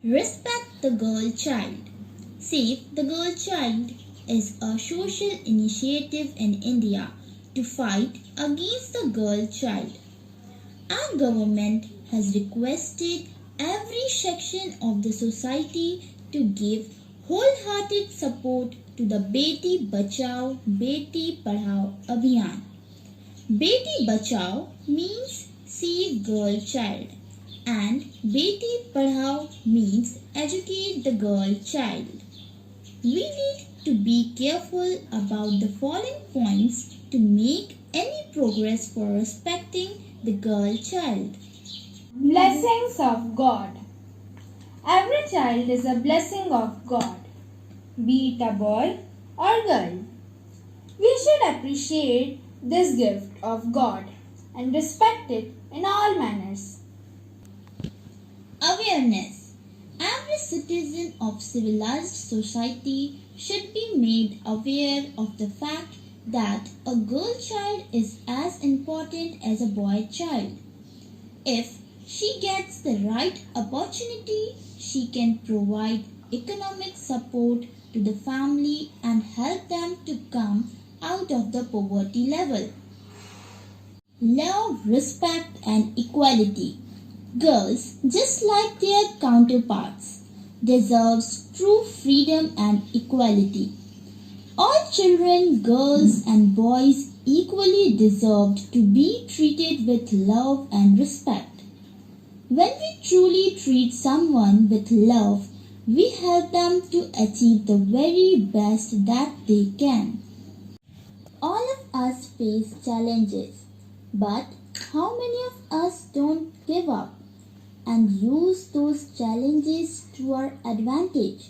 Respect the Girl Child. Save the Girl Child is a social initiative in India to fight against the girl child. Our government has requested every section of the society to give wholehearted support to the Beti Bachao Beti Padhao Abhiyan. Beti Bachao means save girl child and Beti Padhao means educate the girl child. We need to be careful about the following points to make any progress for respecting the girl child. Blessings of God. Every child is a blessing of God, be it a boy or girl. We should appreciate this gift of God and respect it in all manners. Awareness. Every citizen of civilized society should be made aware of the fact that a girl child is as important as a boy child. If she gets the right opportunity, she can provide economic support to the family and help them to come out of the poverty level. Love, respect and equality. Girls, just like their counterparts, deserves true freedom and equality. All children, girls and boys equally deserved to be treated with love and respect. When we truly treat someone with love, we help them to achieve the very best that they can. All of us face challenges, but how many of us don't give up and use those challenges to our advantage?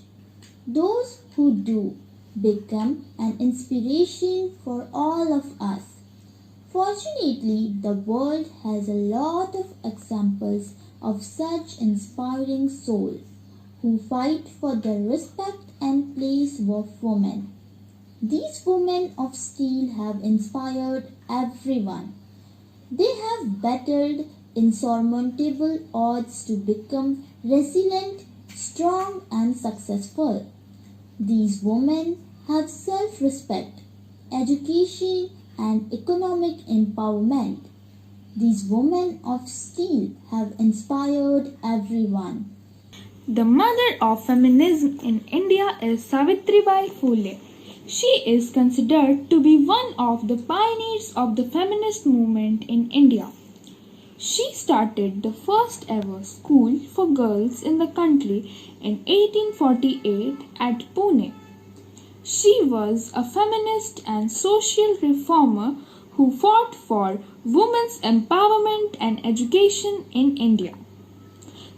Those who do become an inspiration for all of us. Fortunately, the world has a lot of examples of such inspiring souls who fight for the respect and place of women. These women of steel have inspired everyone. They have battled insurmountable odds to become resilient, strong and successful. These women have self-respect, education and economic empowerment. These women of steel have inspired everyone. The mother of feminism in India is Savitribai Phule. She is considered to be one of the pioneers of the feminist movement in India. She started the first ever school for girls in the country in 1848 at Pune. She was a feminist and social reformer who fought for women's empowerment and education in India.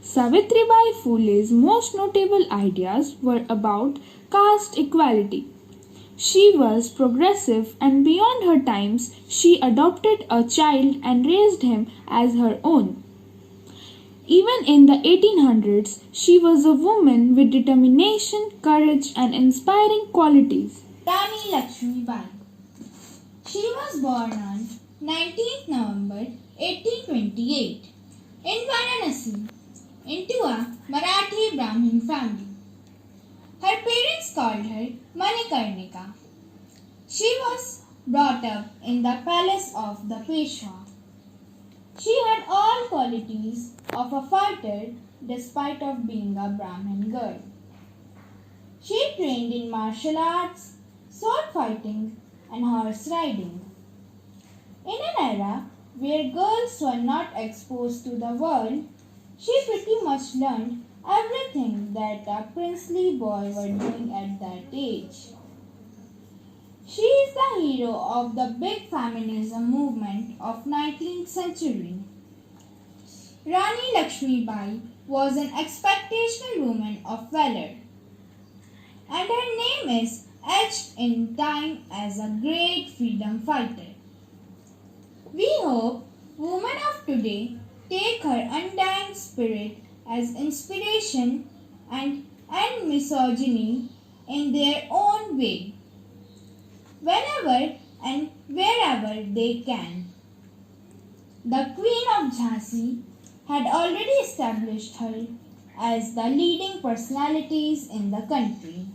Savitribai Phule's most notable ideas were about caste equality. She was progressive and beyond her times, she adopted a child and raised him as her own. Even in the 1800s, she was a woman with determination, courage and inspiring qualities. Rani Laxmibhai. She was born on 19th November 1828 in Varanasi into a Marathi Brahmin family. Her parents called her Manikarnika. She was brought up in the palace of the Peshwa. She had all qualities of a fighter despite of being a Brahmin girl. She trained in martial arts, sword fighting and horse riding. In an era where girls were not exposed to the world, she pretty much learned everything that a princely boy were doing at that age. She is the hero of the big feminism movement of 19th century. Rani Laxmibhai was an expectational woman of valor, and her name is etched in time as a great freedom fighter. We hope women of today take her undying spirit as inspiration and end misogyny in their own way, whenever and wherever they can. The Queen of Jhansi had already established her as the leading personalities in the country.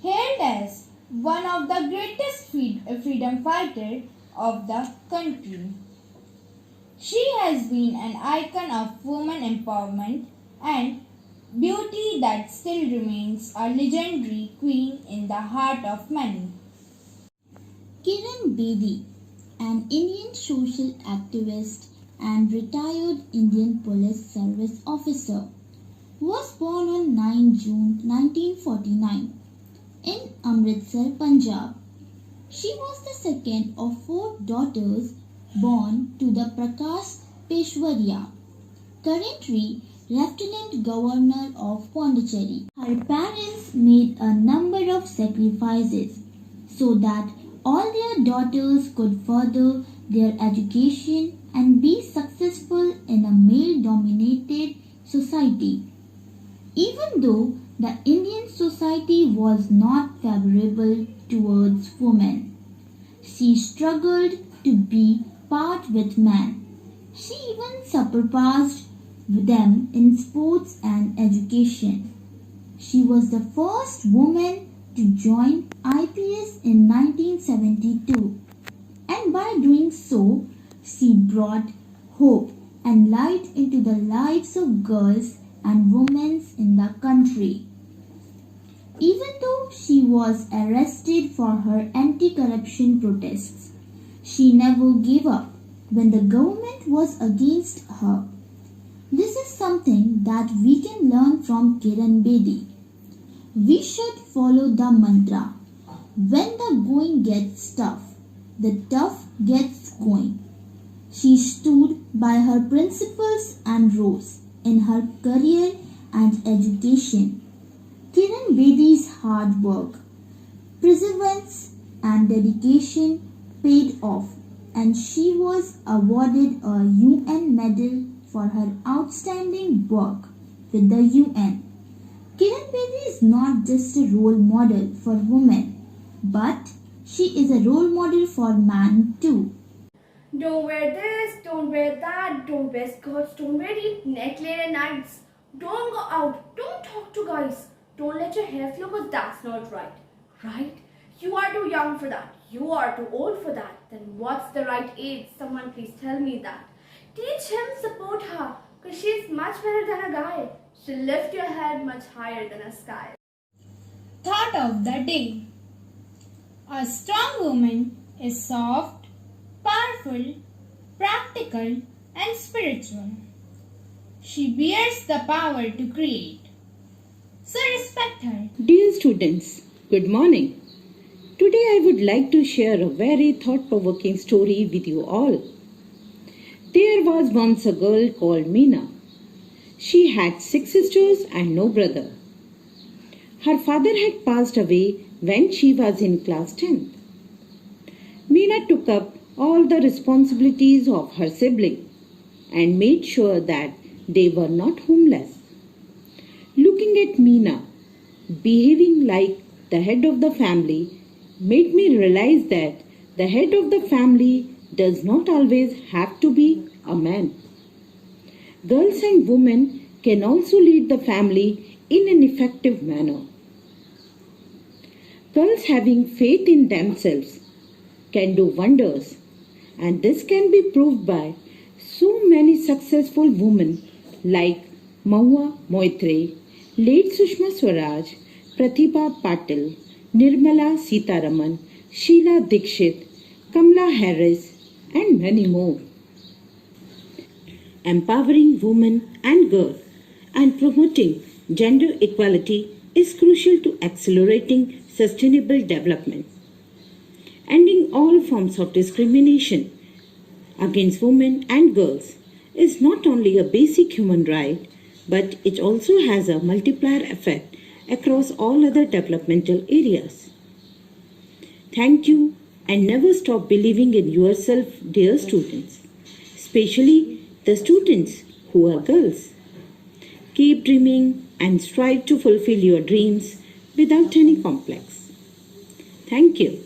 Hailed as one of the greatest freedom fighters of the country. She has been an icon of women empowerment and beauty that still remains a legendary queen in the heart of many. Kiran Bedi, an Indian social activist and retired Indian Police Service officer, was born on 9 June 1949 in Amritsar, Punjab. She was the second of four daughters born to the Prakash Peshwariya, currently Lieutenant Governor of Pondicherry. Her parents made a number of sacrifices so that all their daughters could further their education and be successful in a male-dominated society. Even though the Indian society was not favorable towards women, she struggled to be part with men. She even surpassed them in sports and education. She was the first woman to join IPS in 1972, and by doing so, she brought hope and light into the lives of girls and women in the country. Even though she was arrested for her anti-corruption protests, she never gave up when the government was against her. This is something that we can learn from Kiran Bedi. We should follow the mantra, when the going gets tough, the tough gets going. She stood by her principles and rose in her career and education. Kiran Bedi's hard work, perseverance and dedication paid off, and she was awarded a UN medal for her outstanding work with the UN. Kiran Bedi is not just a role model for women, but she is a role model for men too. Don't wear this, don't wear that, don't wear skirts, don't wear neck-lace nights. Don't go out, don't talk to guys, don't let your hair flow because that's not right. Right? You are too young for that, you are too old for that. Then what's the right age? Someone please tell me that. Teach him, support her, because she's much better than a guy. She'll lift your head much higher than a sky. Thought of the day. A strong woman is soft, powerful, practical, and spiritual. She bears the power to create. So respect her. Dear students, good morning. Today I would like to share a very thought-provoking story with you all. There was once a girl called Meena. She had 6 sisters and no brother. Her father had passed away when she was in class 10th. Meena took up all the responsibilities of her sibling and made sure that they were not homeless. Looking at Meena behaving like the head of the family made me realize that the head of the family does not always have to be a man. Girls and women can also lead the family in an effective manner. Girls having faith in themselves can do wonders, and this can be proved by so many successful women like Mahua Moitre, late Sushma Swaraj, Pratibha Patil, Nirmala Sitaraman, Sheila Dikshit, Kamala Harris, and many more. Empowering women and girls and promoting gender equality is crucial to accelerating sustainable development. Ending all forms of discrimination against women and girls is not only a basic human right, but it also has a multiplier effect across all other developmental areas. Thank you, and never stop believing in yourself, dear students, especially the students who are girls. Keep dreaming and strive to fulfill your dreams without any complex. Thank you.